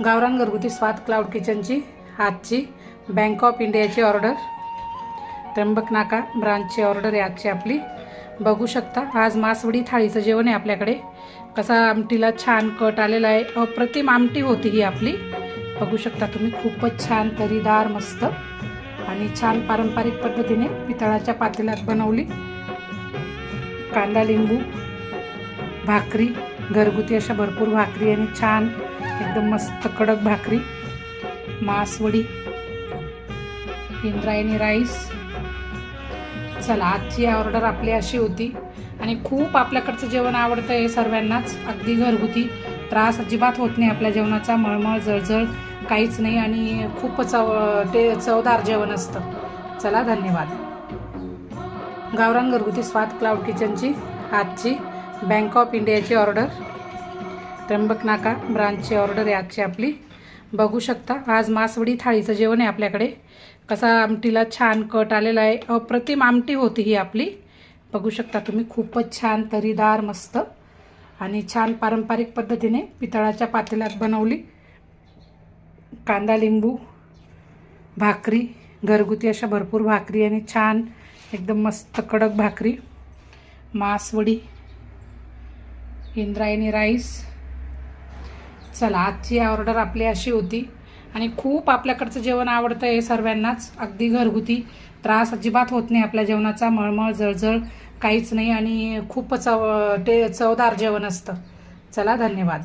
गावरान घरगुती स्वाद क्लाउड किचनची आजची बँक ऑफ इंडियाची ऑर्डर, त्र्यंबक नाका ब्रांचची ऑर्डर आहे आजची आपली. बघू शकता आज मासवडी थाळीचं जेवण आहे आपल्याकडे. कसा आमटीला छान कट आलेला आहे, अप्रतिम आमटी होती ही आपली. बघू शकता तुम्ही, खूपच छान तरीदार मस्त आणि छान पारंपरिक पद्धतीने पितळाच्या पातेल्यात बनवली. कांदा लिंबू भाकरी, घरगुती अशा भरपूर भाकरी आणि छान एकदम मस्त कडक भाकरी, मासवडी, इंद्रायणी राईस. चला आजची ऑर्डर आपली अशी होती आणि खूप आपल्याकडचं जेवण आवडतं आहे सर्वांनाच. अगदी घरगुती, त्रास अजिबात होत नाही आपल्या जेवणाचा, मळमळ जळजळ काहीच नाही आणि खूप चवदार जेवण असतं. चला धन्यवाद. गावरान घरगुती स्वाद क्लाउड किचनची आजची बँक ऑफ इंडियाची ऑर्डर, त्र्यंबक नाका ब्रांचची ऑर्डर आहे आजची आपली. बघू शकता आज मासवडी थाळीचं जेवण आहे आपल्याकडे. कसा आमटीला छान कट आलेला आहे, अप्रतिम आमटी होती ही आपली. बघू शकता तुम्ही, खूपच छान तरीदार मस्त आणि छान पारंपरिक पद्धतीने पितळाच्या पातेल्यात बनवली. कांदा लिंबू भाकरी, घरगुती अशा भरपूर भाकरी आणि छान एकदम मस्त कडक भाकरी, मासवडी, इंद्रायणी राईस. चला आजची ऑर्डर आपली अशी होती आणि खूप आपल्याकडचं जेवण आवडतं आहे सर्वांनाच. अगदी घरगुती, त्रास अजिबात होत नाही आपल्या जेवणाचा, मळमळ जळजळ काहीच नाही आणि खूप चवदार जेवण असतं. चला धन्यवाद.